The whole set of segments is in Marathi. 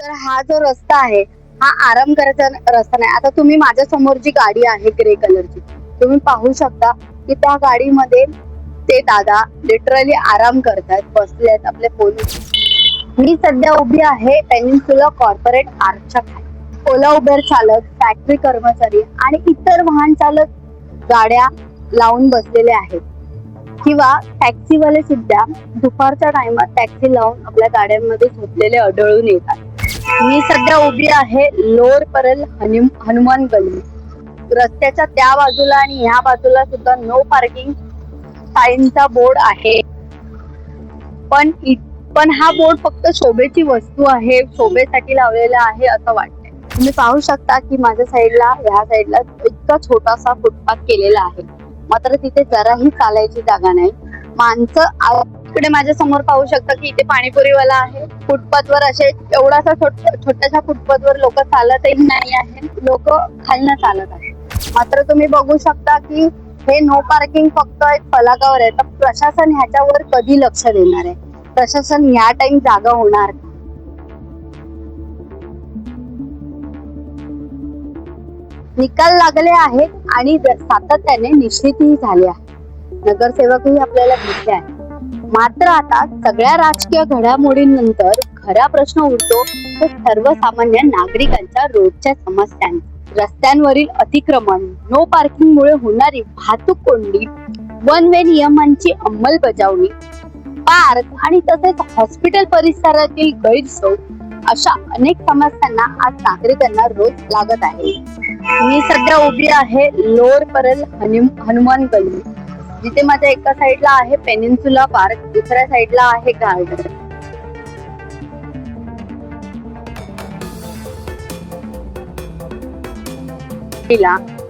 तर हा जो रस्ता आहे हा आराम करायचा रस्ता नाही. आता तुम्ही माझ्या समोर जी गाडी आहे ग्रे कलरची, तुम्ही पाहू शकता की त्या गाडीमध्ये ते दादा लिटरली आराम करतात, बसलेत आपले फोन. मी सध्या उभी आहे पेनिन्सुला कॉर्पोरेट आर्चच्या खाली. ओला उबेर चालक, फॅक्टरी कर्मचारी आणि इतर वाहन चालक गाड्या लावून बसलेले आहेत किंवा टॅक्सीवाले सुद्धा दुपारच्या टाइमात टॅक्सी लावून आपल्या गाड्यांमध्ये झोपलेले आढळून येतात. मी सध्या उभी आहे लोअर परल हनुमान गल्ली. रस्त्याच्या त्या बाजूला आणि ह्या बाजूला सुद्धा नो पार्किंग साईनचा बोर्ड आहे. पण हा बोर्ड फक्त शोभेची वस्तू आहे, शोभेसाठी लावलेला आहे असं वाटतंय. तुम्ही पाहू शकता की माझ्या साईडला, ह्या साईडला इतका छोटासा फुटपाथ केलेला आहे, मात्र तिथे जराही चालायची जागा नाही. माणसं इकडे माझ्या समोर पाहू शकता की इथे पाणीपुरीवाला आहे. फुटपाथ वर असे एवढासा छोट्याशा फुटपाथ वर लोक चालतही नाही आहे, लोक खालनं चालत आहे. मात्र तुम्ही बघू शकता की हे नो पार्किंग फक्त एक फलकावर आहे. तर प्रशासन ह्याच्यावर कधी लक्ष देणार आहे? प्रशासन ह्या टाइम जागा होणार? निकाल लागले आहेत आणि सातत्याने निश्चितही झाले आहे. नगरसेवकही आपल्याला भेटले आहे. मात्र आता सगळ्या राजकीय घडामोडींनंतर खरा प्रश्न उरतो तो सर्वसामान्य नागरिकांच्या रोजच्या समस्यांचा. रस्त्यांवरील अतिक्रमण, नो पार्किंग मुळे होणारी वाहतूक कोंडी, वन वे नियमांची अंमलबजावणी, पार्क आणि तसेच हॉस्पिटल परिसरातील गैरसोय, अशा अनेक समस्यांना आज नागरिकांना रोज लागत आहे. मी सध्या उभी आहे लोअर परल हनुमान गल्ली, जिथे माझ्या एका साईडला आहे पेनिन्सुला पार्क, दुसऱ्या साईडला आहे गार्डन.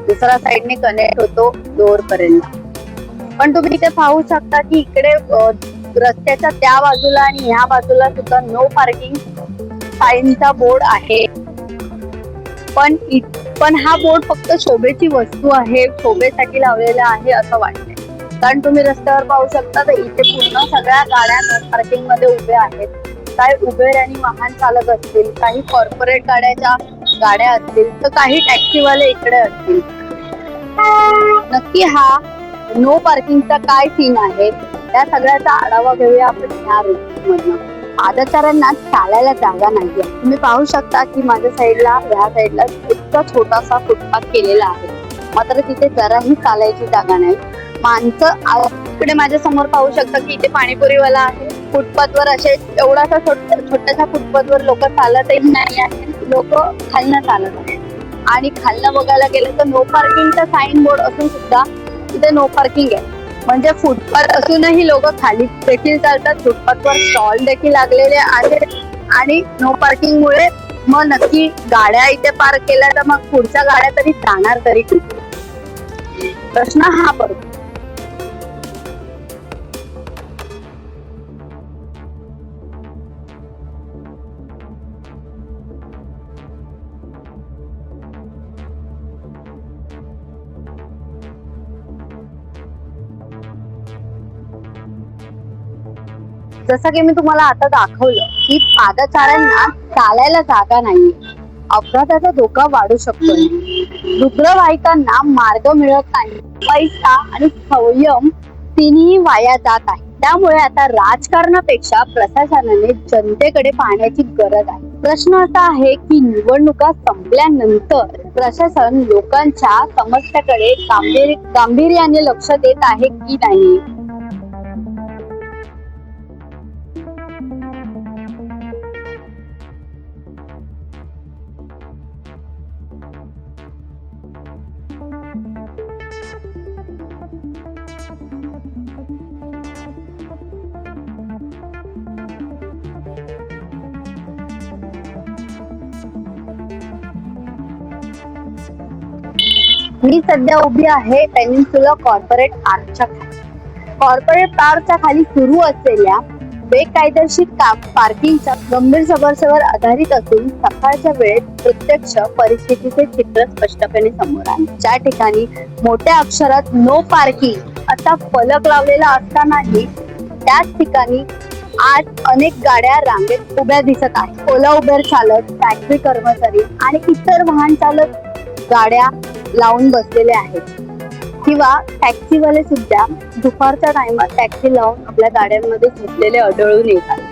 दुसऱ्या साईडने कनेक्ट होतो लोअर परलला. पण तुम्ही इथे पाहू शकता की इकडे रस्त्याच्या त्या बाजूला आणि ह्या बाजूला सुद्धा नो पार्किंग साईनचा बोर्ड आहे. पण हा बोर्ड फक्त शोभेची वस्तू आहे, शोभेसाठी लावलेला आहे असं वाटतंय. कारण तुम्ही रस्त्यावर पाहू शकता तर इथे पूर्ण सगळ्या गाड्या नो पार्किंग मध्ये उभ्या आहेत. काही उबेर आणि वाहन चालक असतील, काही कॉर्पोरेट गाड्या असतील, तर काही टॅक्सीवाले इकडे असतील. नक्की हा नो पार्किंगचा काय सीन आहे, त्या सगळ्याचा आढावा घेऊया आपण ह्या रोडमधनं. पादचाऱ्यांना चालायला जागा नाहीये. तुम्ही पाहू शकता की माझ्या साईडला, ह्या साईडला इतका छोटासा फुटपाथ केलेला आहे, मात्र तिथे जराही चालायची जागा नाही. माणसं इकडे माझ्या समोर पाहू शकता की इथे पाणीपुरीवाला आहे. फुटपाथ वर असे एवढासा छोट्याशा फुटपाथ वर लोक चालतही नाही आहे, लोक खालनं चालत आहे. आणि खालनं बघायला गेलं तर नो पार्किंगचा साईन बोर्ड असून सुद्धा तिथे नो पार्किंग आहे. म्हणजे फुटपाथ असूनही लोक खाली देखील चालतात. फुटपाथवर स्टॉल देखील लागलेले आहेत आणि नो पार्किंग मुळे मग नक्की गाड्या इथे पार्क केल्या तर मग पुढच्या गाड्या तरी जाणार तरी कुठे? प्रश्न हा पडतो. जसं की मी तुम्हाला आता दाखवलं की पादचाऱ्यांना चालायला जागा नाहीये, अपघाताचा धोका वाढू शकतो. रुग्णवाहिकांना मार्ग मिळत नाही, पैसा आणि संयम तिन्ही वाया जात आहे. त्यामुळे आता राजकारणापेक्षा प्रशासनाने जनतेकडे पाहण्याची गरज आहे. प्रश्न असा आहे की निवडणुका संपल्यानंतर प्रशासन लोकांच्या समस्याकडे गांभीर्याने लक्ष देत आहे की नाही. मी सध्या उभी आहे पेनिन्सुला कॉर्पोरेट आर्चच्या खाली. कॉर्पोरेट आर्चच्या खाली सुरू असलेल्या बेकायदेशीर पार्किंगच्या गंभीर समस्येवर आधारित असून सकाळच्या वेळेत प्रत्यक्ष परिस्थितीचे चित्र स्पष्टपणे समोर आले. ज्या ठिकाणी मोठ्या अक्षरात नो पार्किंग असा फलक लावलेला असतानाही त्याच ठिकाणी आज अनेक गाड्या रांगेत उभ्या दिसत आहेत. ओला उबेर चालक, टॅक्सी कर्मचारी आणि इतर वाहन चालक गाड्या लावून बसलेले आहेत किंवा टॅक्सीवाले सुद्धा दुपारच्या टाइमात टॅक्सी लावून आपल्या गाड्यांमध्ये झोपलेले आढळून येतात.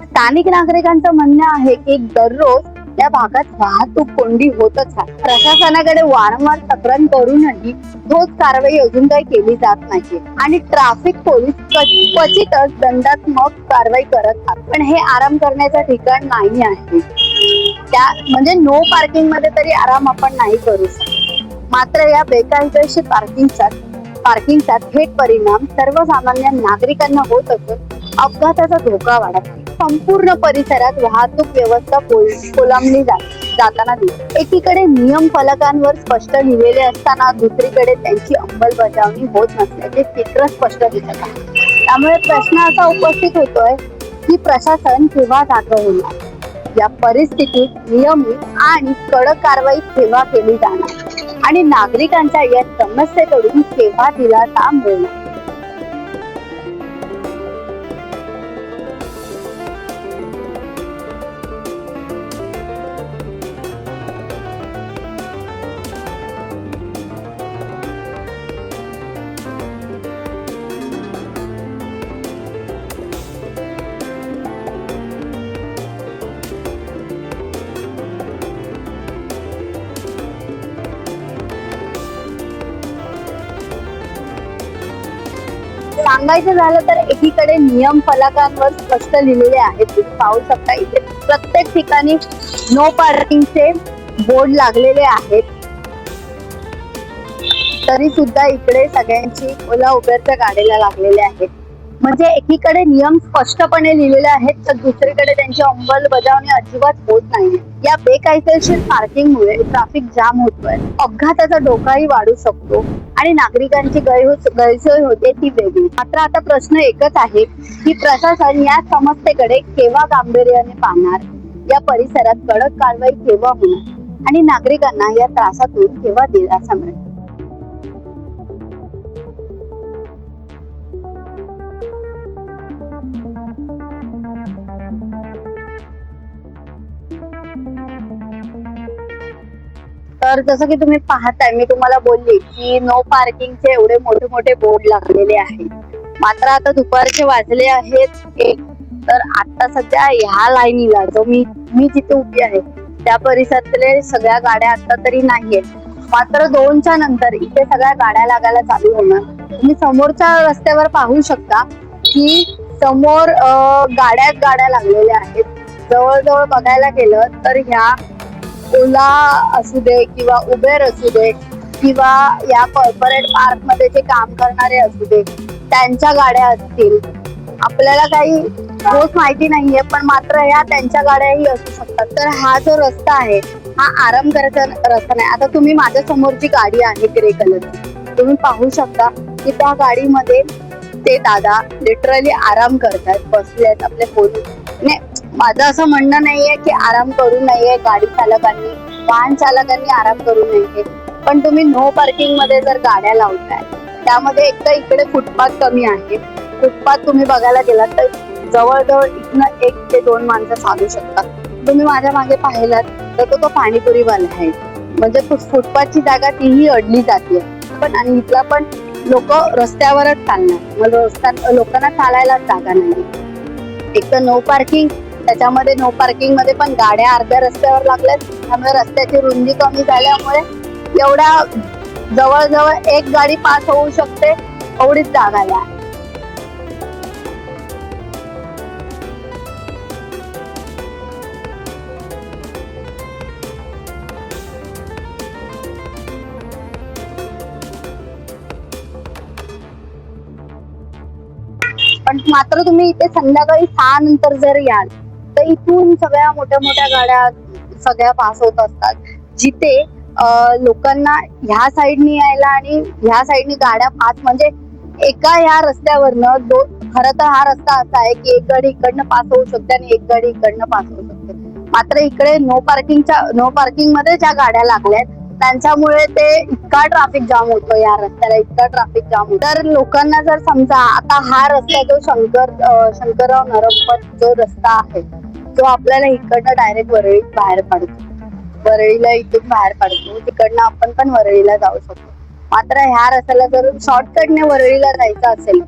स्थानिक नागरिकांचं म्हणणं आहे की दररोज या भागात वाहतूक कोंडी होतच आहे. प्रशासनाकडे वारंवार तक्रार करूनही ठोस कारवाई अजून काही केली जात नाही आणि ट्रॅफिक पोलीस क्वचितच दंडात्मक कारवाई करत आहेत. पण हे आराम करण्याचं ठिकाण नाही आहे. त्या म्हणजे नो पार्किंग मध्ये तरी आराम आपण नाही करू शकत. मात्र या बेकायदेशीर पार्किंगचा थेट परिणाम सर्वसामान्य नागरिकांना होत असून अपघाताचा धोका वाढत आहे. संपूर्ण परिसरात वाहतूक व्यवस्था कोलमडली जाताना दिसते. एकीकडे नियम फलकांवर स्पष्ट लिहिलेले असताना दुसरीकडे त्यांची अंमलबजावणी होत नसल्याचे चित्र स्पष्ट दिसत आहे. त्यामुळे प्रश्न असा उपस्थित होतोय की प्रशासन केव्हा जागे होणार, या परिस्थितीत नियमित आणि कडक कारवाई केव्हा केली जाणार आणि नागरिकांच्या या समस्येकडून केव्हा दिलासा मिळणार. सांगायचं झालं तर एकीकडे नियम फलकांवर स्पष्ट लिहिलेले आहेत. तुम्ही पाहू शकता इथे प्रत्येक ठिकाणी नो पार्किंगचे बोर्ड लागलेले आहेत. तरी सुद्धा इकडे सगळ्यांची ओला उबेरच्या गाड्याला लागलेले आहेत. म्हणजे एकीकडे नियम स्पष्टपणे लिहिलेले आहेत तर दुसरीकडे त्यांची अंमलबजावणी अजिबात होत नाही. या बेकायदेशीर पार्किंगमुळे ट्रॅफिक जाम होतोय, अपघाताचा धोकाही वाढू शकतो आणि नागरिकांची गैरसोय होते ती वेगळी. मात्र आता प्रश्न एकच आहे की प्रशासन या समस्येकडे केव्हा गांभीर्याने पाहणार, या परिसरात कडक कारवाई केव्हा होणार आणि नागरिकांना या त्रासातून केव्हा दिलासा मिळेल. तर जसं की तुम्ही पाहताय, मी तुम्हाला बोलली की नो पार्किंगचे एवढे मोठे मोठे बोर्ड लागलेले आहेत. मात्र आता दुपारचे वाजले आहेत 1. तर आता सध्या ह्या लाईनीला जो मी जिथे उभी आहे त्या परिसरातले सगळ्या गाड्या आता तरी नाहीयेत. मात्र 2च्या नंतर इथे सगळ्या गाड्या लागायला चालू होणार. तुम्ही समोरच्या रस्त्यावर पाहू शकता की समोर गाड्या लागलेल्या आहेत. जवळजवळ बघायला गेलं तर ह्या ओला असू दे किंवा उबेर असू दे किंवा या कॉर्पोरेट पार्क मध्ये जे काम करणारे असू दे त्यांच्या गाड्या असतील, आपल्याला काही ठोस माहिती नाहीये, पण मात्र ह्या त्यांच्या गाड्याही असू शकतात. तर हा जो रस्ता आहे हा आराम करायचा रस्ता नाही. आता तुम्ही माझ्या समोरची गाडी आहे ग्रे कलरची, तुम्ही पाहू शकता की त्या गाडीमध्ये ते दादा लिटरली आराम करतात, बसलेत आपले फोन. नाही, माझं असं म्हणणं नाहीये की आराम करू नये गाडी चालकांनी, वाहन चालकांनी आराम करू नये, पण तुम्ही नो पार्किंग मध्ये जर गाड्या लावताय त्यामध्ये एक तर इकडे फुटपाथ कमी आहे. फुटपाथ तुम्ही बघायला गेलात तर जवळजवळ इथनं 1 ते 2 माणसं चालू शकतात. तुम्ही माझ्या मागे पाहिलात तर तो पाणीपुरीवाला आहे, म्हणजे फुटपाथची जागा तीही अडली जाते. पण आणि इथला पण लोक रस्त्यावरच चालणार, मग लोकांना चालायला जागा नाही. एक तर नो पार्किंग, त्याच्यामध्ये नो पार्किंग मध्ये पण गाड्या अर्ध्या रस्त्यावर लागल्यात, त्यामुळे रस्त्याची रुंदी कमी झाल्यामुळे एवढ्या जवळजवळ 1 गाडी पास होऊ शकते एवढीच जागा आहे. पण मात्र तुम्ही इथे संध्याकाळी 6 नंतर जर याल तर इथून सगळ्या मोठ्या मोठ्या गाड्या सगळ्या पास होत असतात, जिथे लोकांना ह्या साईडनी यायला आणि ह्या साईडनी गाड्या पास म्हणजे एका ह्या रस्त्यावरनं खरं तर हा रस्ता असा आहे की एक गाडी इकडनं पास होऊ शकते आणि एक गाडी इकडनं पास होऊ शकते. मात्र इकडे नो पार्किंग मध्ये ज्या गाड्या लागल्यात त्यांच्यामुळे ते इतका ट्रॅफिक जाम होतो या रस्त्याला, इतका ट्रॅफिक जाम होतो. तर लोकांना जर समजा आता हा रस्ता जो शंकरराव नरंपत जो रस्ता आहे जो आपल्याला इकडनं डायरेक्ट वरळीत बाहेर पडतो, वरळीला इथून बाहेर पडतो, तिकडनं आपण पण वरळीला जाऊ शकतो. मात्र ह्या रस्त्याला जर शॉर्टकटने वरळीला जायचं असेल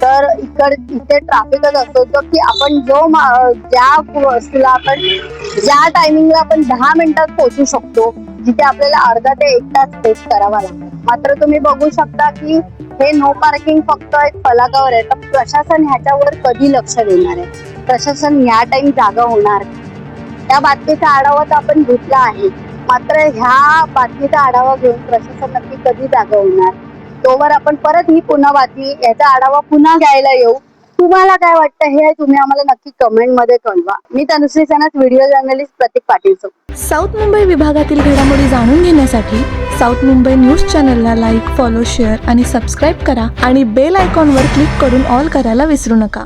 तर इथे ट्रॅफिकच असतो की आपण ज्या वस्तूला आपण ज्या टायमिंगला आपण 10 मिनिटात पोहोचू शकतो जिथे आपल्याला अर्धा ते 1 तास वेट करावा लागतो. मात्र तुम्ही बघू शकता की हे नो पार्किंग फक्त एक फलकावर आहे. तर प्रशासन ह्याच्यावर कधी लक्ष देणार आहे, प्रशासन ह्या टाइम जागा होणार. त्या बातमीचा आढावा तर आपण घेतला आहे, मात्र ह्या बातमीचा आढावा घेऊन प्रशासन नक्की कधी जागा होणार, तोवर आपण परत ही पुन्हा बातमी याचा आढावा पुन्हा घ्यायला येऊ. तुम्हाला काय वाटतं हे तुम्ही आम्हाला नक्की कमेंट मध्ये कळवा. मी तनुश्री सनस, व्हिडिओ जर्नलिस्ट प्रतीक पाटील. साऊथ मुंबई विभागातील घडामोडी जाणून घेण्यासाठी साऊथ मुंबई न्यूज चॅनलला लाईक, फॉलो, शेअर आणि सबस्क्राईब करा आणि बेल आयकॉनवर क्लिक करून ऑल करायला विसरू नका.